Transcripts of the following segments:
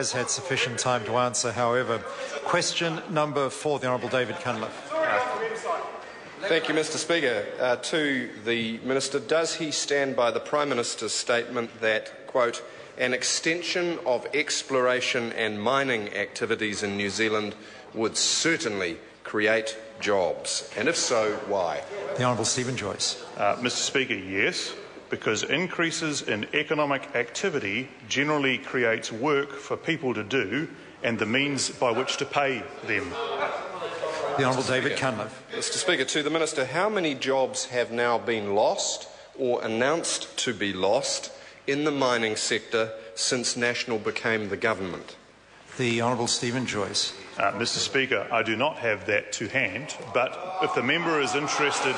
Has had sufficient time to answer, however. Question number 4, the Honourable David Cunliffe. Thank you, Mr Speaker. To the Minister, does he stand by the Prime Minister's statement that, quote, an extension of exploration and mining activities in New Zealand would certainly create jobs? And if so, why? The Honourable Stephen Joyce. Mr Speaker, yes, because increases in economic activity generally creates work for people to do and the means by which to pay them. The Honourable David Cunliffe. Mr Speaker, to the Minister, how many jobs have now been lost or announced to be lost in the mining sector since National became the government? The Honourable Stephen Joyce. Mr Speaker, I do not have that to hand, but if the member is interested,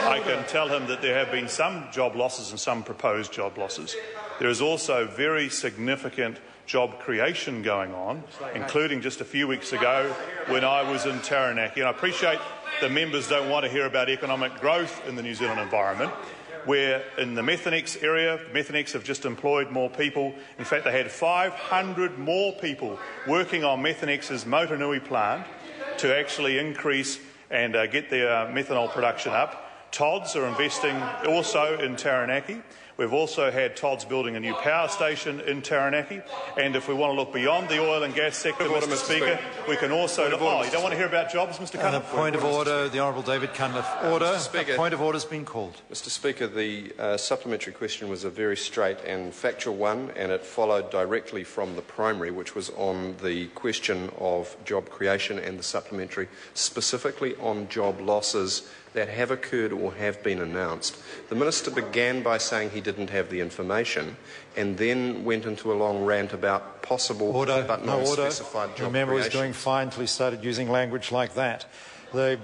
I can tell him that there have been some job losses and some proposed job losses. There is also very significant job creation going on, including just a few weeks ago when I was in Taranaki. And I appreciate the members don't want to hear about economic growth in the New Zealand environment, where in the Methanex area, Methanex have just employed more people. In fact, they had 500 more people working on Methanex's Motunui plant to actually increase and get their methanol production up. Tods are investing also in Taranaki. We've also had Tods building a new power station in Taranaki. And if we want to look beyond the oil and gas sector, Mr Speaker, we can also... you don't want to hear about jobs, Mr Cunliffe? Point of order, the Honourable David Cunliffe. Order. Point of order has been called. Mr Speaker, the supplementary question was a very straight and factual one, and it followed directly from the primary, which was on the question of job creation, and the supplementary specifically on job losses that have occurred or have been announced. The Minister began by saying he didn't have the information and then went into a long rant about possible but not specified job creation. The member was doing fine until he started using language like that. The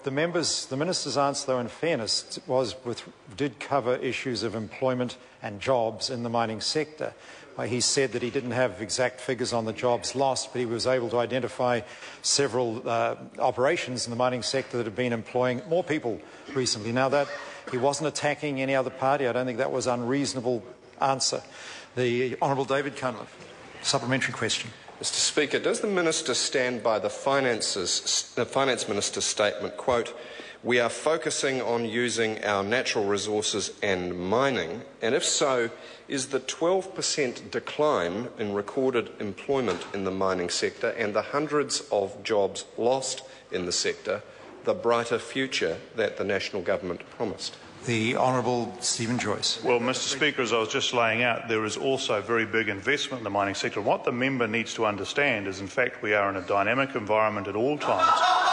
Minister's answer, though, in fairness, did cover issues of employment and jobs in the mining sector. He said that he didn't have exact figures on the jobs lost, but he was able to identify several operations in the mining sector that have been employing more people recently. Now, that he wasn't attacking any other party. I don't think that was an unreasonable answer. The Honourable David Cunliffe. Supplementary question. Mr Speaker, does the Minister stand by the Finance Minister's statement, quote, we are focusing on using our natural resources and mining, and if so, is the 12% decline in recorded employment in the mining sector and the hundreds of jobs lost in the sector the brighter future that the National Government promised? The Honourable Stephen Joyce. Well, Mr Speaker, as I was just laying out, there is also very big investment in the mining sector. And what the member needs to understand is, in fact, we are in a dynamic environment at all times,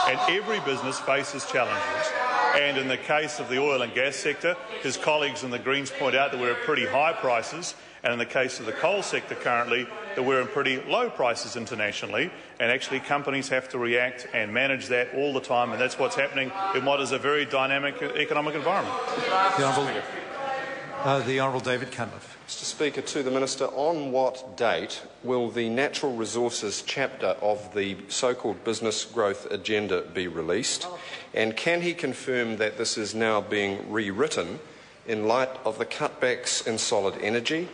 and every business faces challenges. And in the case of the oil and gas sector, his colleagues in the Greens point out that we're at pretty high prices, and in the case of the coal sector currently, that we're in pretty low prices internationally, and actually companies have to react and manage that all the time, and that's what's happening in what is a very dynamic economic environment. The Honourable David Cunliffe. Mr Speaker, to the Minister, on what date will the Natural Resources chapter of the so-called Business Growth Agenda be released? And can he confirm that this is now being rewritten in light of the cutbacks in solid energy,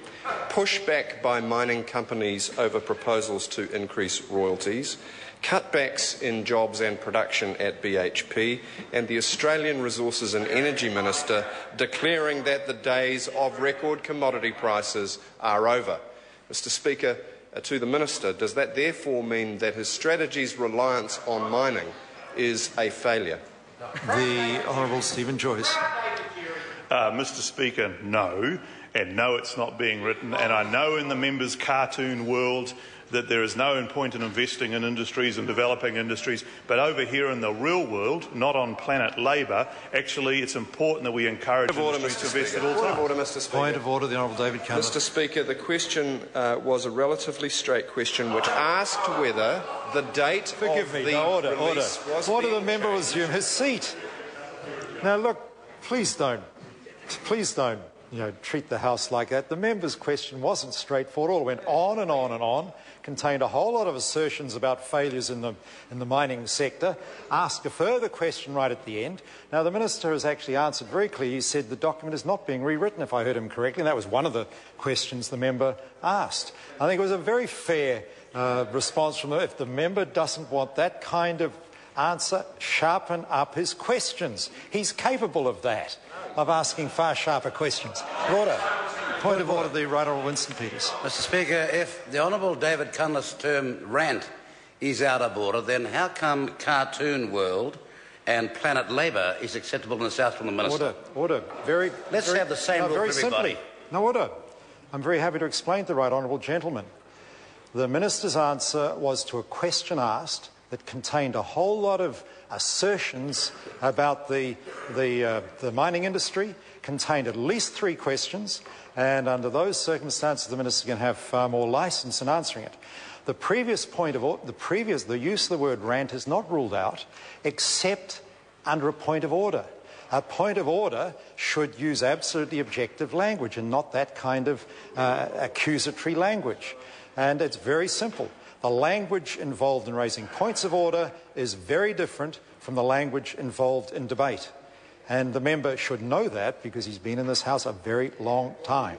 pushback by mining companies over proposals to increase royalties, cutbacks in jobs and production at BHP, and the Australian Resources and Energy Minister declaring that the days of record commodity prices are over? Mr Speaker, to the Minister, does that therefore mean that his strategy's reliance on mining is a failure? The Honourable Stephen Joyce. Mr Speaker, no. And no, it's not being written. And I know in the member's cartoon world that there is no point in investing in industries and developing industries, but over here in the real world, not on planet Labour, actually it's important that we encourage industries to invest at all times. Point of order, Mr Speaker. Point of order, the Honourable David Cunliffe. Mr Speaker, the question was a relatively straight question which asked whether the date of the release was Order, the member will resume his seat. Now look, please don't treat the House like that. The member's question wasn't straightforward. It all went on and on and on, contained a whole lot of assertions about failures in the mining sector, asked a further question right at the end. Now, the Minister has actually answered very clearly. He said the document is not being rewritten, if I heard him correctly, and that was one of the questions the member asked. I think it was a very fair response from him. If the member doesn't want that kind of answer, sharpen up his questions. He's capable of that, of asking far sharper questions. Order. Point of order, the Right Honourable Winston Peters. Mr Speaker, if the Honourable David Cunliffe's term rant is out of order, then how come Cartoon World and Planet Labour is acceptable in the South from the Minister? Order. Let's have the same rule for everybody. Simply. No, order. I'm very happy to explain to the Right Honourable Gentleman. The Minister's answer was to a question asked that contained a whole lot of assertions about the mining industry, contained at least 3 questions, and under those circumstances the Minister can have far more licence in answering it. The use of the word rant is not ruled out except under a point of order. A point of order should use absolutely objective language and not that kind of accusatory language. And it's very simple. The language involved in raising points of order is very different from the language involved in debate. And the member should know that because he's been in this House a very long time.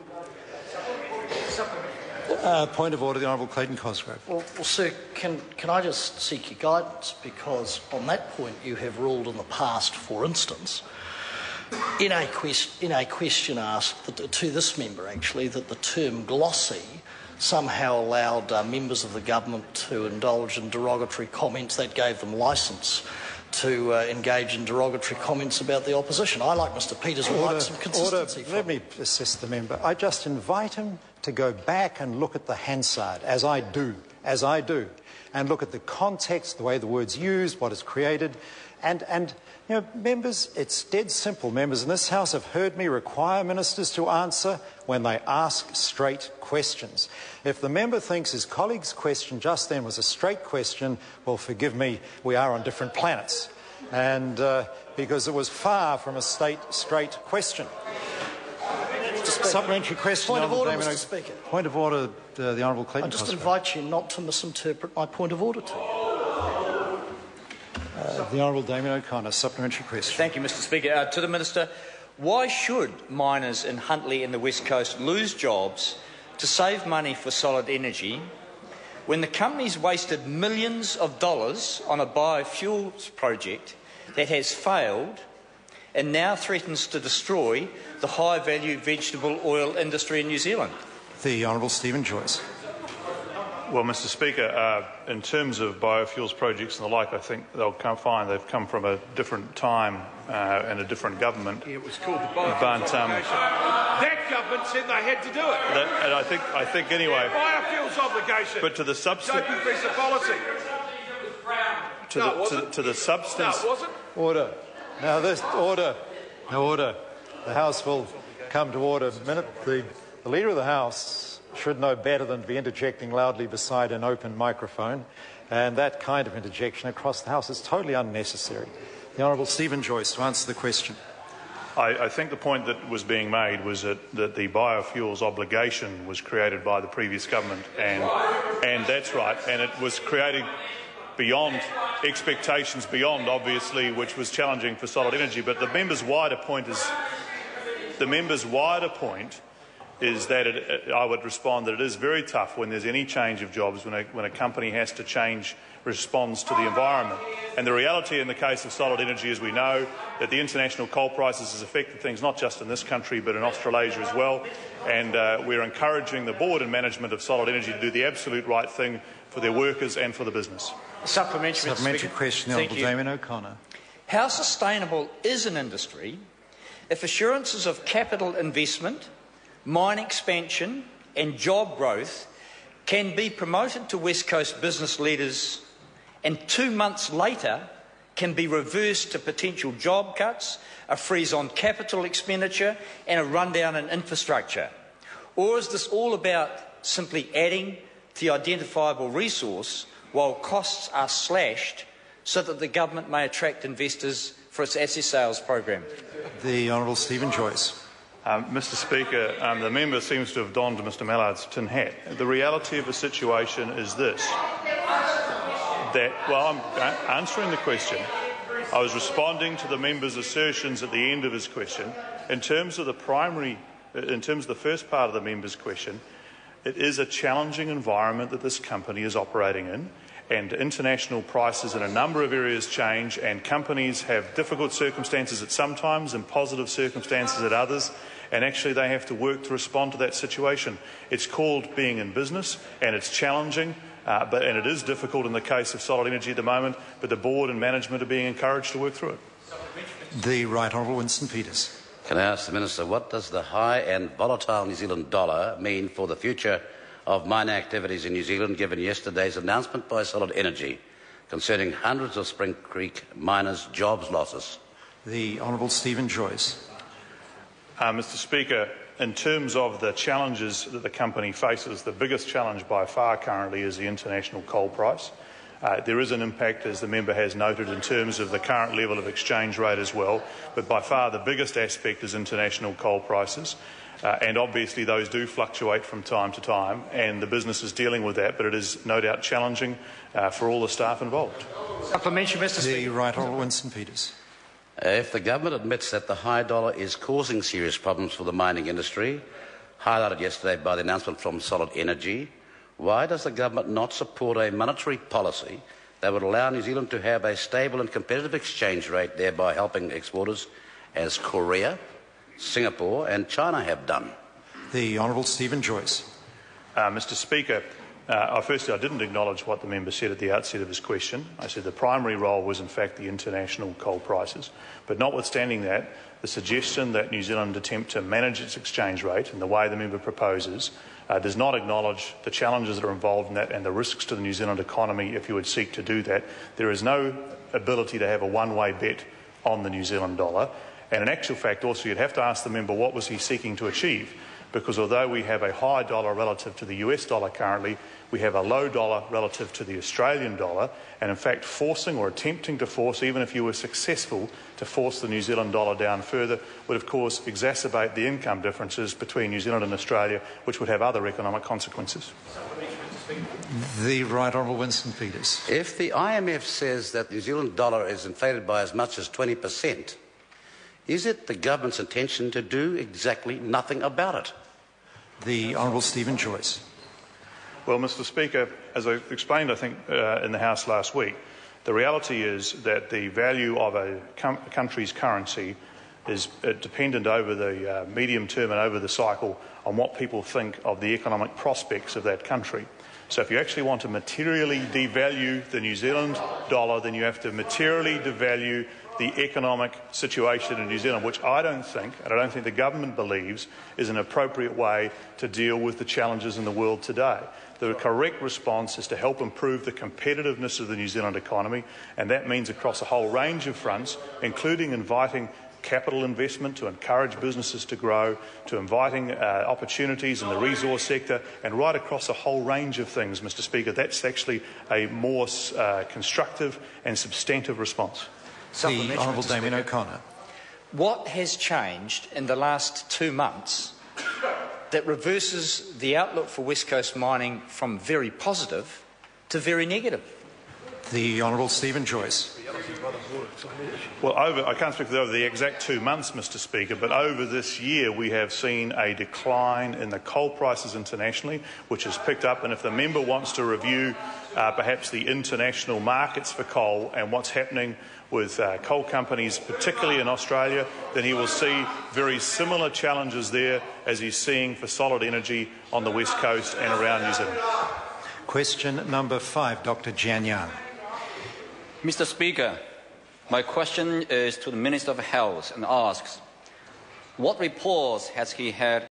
Point of order, the Honourable Clayton Cosgrove. Well, sir, can I just seek your guidance? Because on that point you have ruled in the past, for instance, in a question asked to this member, actually, that the term glossy somehow allowed members of the government to indulge in derogatory comments. That gave them licence to engage in derogatory comments about the opposition. I, like Mr Peters, would like some consistency. Let me assist the member. I just invite him to go back and look at the Hansard, as I do, and look at the context, the way the word's used, what is created, and members, it's dead simple. Members in this House have heard me require ministers to answer when they ask straight questions. If the member thinks his colleague's question just then was a straight question, well, forgive me, we are on different planets. And because it was far from a straight question. Supplementary question. Point of order, Mr Speaker. Point of order, the Honourable Clayton. I just invite you not to misinterpret my point of order to you. The Honourable Damien O'Connor, supplementary question. Thank you, Mr Speaker. To the Minister, why should miners in Huntly and the West Coast lose jobs to save money for Solid Energy when the company's wasted millions of dollars on a biofuels project that has failed and now threatens to destroy the high-value vegetable oil industry in New Zealand? The Honourable Stephen Joyce. Well, Mr Speaker, in terms of biofuels projects and the like, I think they'll come fine. They've come from a different time and a different government. It was called the biofuels obligation. That government said they had to do it. And I think anyway. Biofuels obligation. But to the substance. Joking piece of policy. To the substance. No, it wasn't. Order. Now this order. Now order. The House will come to order. The Leader of the House should know better than to be interjecting loudly beside an open microphone, and that kind of interjection across the House is totally unnecessary. The Honourable Stephen Joyce to answer the question. I think the point that was being made was that the biofuels obligation was created by the previous government, and that's right, and it was created beyond expectations, beyond obviously, which was challenging for Solid Energy. But the member's wider point is that I would respond that it is very tough when there's any change of jobs, when a company has to change responds to the environment. And the reality in the case of Solid Energy, as we know, that the international coal prices has affected things not just in this country but in Australasia as well. And we're encouraging the board and management of Solid Energy to do the absolute right thing for their workers and for the business. Supplementary question, the Honourable Damien O'Connor. How sustainable is an industry if assurances of capital investment, mine expansion and job growth can be promoted to West Coast business leaders and 2 months later can be reversed to potential job cuts, a freeze on capital expenditure and a rundown in infrastructure? Or is this all about simply adding to the identifiable resource while costs are slashed so that the government may attract investors for its asset sales program? The Honourable Stephen Joyce. Mr Speaker, the member seems to have donned Mr Mallard's tin hat. The reality of the situation is this, that, well, I'm answering the question. I was responding to the member's assertions at the end of his question. In terms of the first part of the member's question, it is a challenging environment that this company is operating in, and international prices in a number of areas change, and companies have difficult circumstances at some times and positive circumstances at others, and actually they have to work to respond to that situation. It's called being in business, and it's challenging, and it is difficult in the case of Solid Energy at the moment, but the board and management are being encouraged to work through it. The Right Honourable Winston Peters. Can I ask the Minister, what does the high and volatile New Zealand dollar mean for the future of mining activities in New Zealand, given yesterday's announcement by Solid Energy concerning hundreds of Spring Creek miners' jobs losses? The Honourable Stephen Joyce. Mr Speaker, in terms of the challenges that the company faces, the biggest challenge by far currently is the international coal price. There is an impact, as the member has noted, in terms of the current level of exchange rate as well, but by far the biggest aspect is international coal prices. And obviously those do fluctuate from time to time, and the business is dealing with that, but it is no doubt challenging for all the staff involved. Supplementary, Mr Speaker. The Right Honourable Winston Peters. If the government admits that the high dollar is causing serious problems for the mining industry, highlighted yesterday by the announcement from Solid Energy, why does the government not support a monetary policy that would allow New Zealand to have a stable and competitive exchange rate, thereby helping exporters as Korea, Singapore and China have done? The Honourable Stephen Joyce. Mr Speaker, firstly I didn't acknowledge what the member said at the outset of his question. I said the primary role was in fact the international coal prices. But notwithstanding that, the suggestion that New Zealand attempt to manage its exchange rate in the way the member proposes does not acknowledge the challenges that are involved in that and the risks to the New Zealand economy if you would seek to do that. There is no ability to have a one-way bet on the New Zealand dollar. And in actual fact, also, you'd have to ask the member what was he seeking to achieve, because although we have a high dollar relative to the US dollar currently, we have a low dollar relative to the Australian dollar, and in fact forcing or attempting to force, even if you were successful to force the New Zealand dollar down further, would of course exacerbate the income differences between New Zealand and Australia, which would have other economic consequences. The Right Honourable Winston Peters. If the IMF says that the New Zealand dollar is inflated by as much as 20%, is it the government's intention to do exactly nothing about it? The Honourable Stephen Joyce. Well, Mr Speaker, as I explained, I think, in the House last week, the reality is that the value of a country's currency is dependent over the medium term and over the cycle on what people think of the economic prospects of that country. So if you actually want to materially devalue the New Zealand dollar, then you have to materially devalue the economic situation in New Zealand, which I don't think, and I don't think the government believes, is an appropriate way to deal with the challenges in the world today. The correct response is to help improve the competitiveness of the New Zealand economy, and that means across a whole range of fronts, including inviting capital investment to encourage businesses to grow, to inviting opportunities in the resource sector, and right across a whole range of things, Mr Speaker. That's actually a more constructive and substantive response. The Honourable Damien O'Connor. What has changed in the last 2 months that reverses the outlook for West Coast mining from very positive to very negative? The Honourable Stephen Joyce. Well, I can't speak over the exact 2 months, Mr Speaker, but over this year we have seen a decline in the coal prices internationally, which has picked up. And if the member wants to review perhaps the international markets for coal and what's happening with coal companies, particularly in Australia, then he will see very similar challenges there as he's seeing for Solid Energy on the West Coast and around New Zealand. Question number 5, Dr. Jian Yang. Mr Speaker, my question is to the Minister of Health and asks, what reports has he had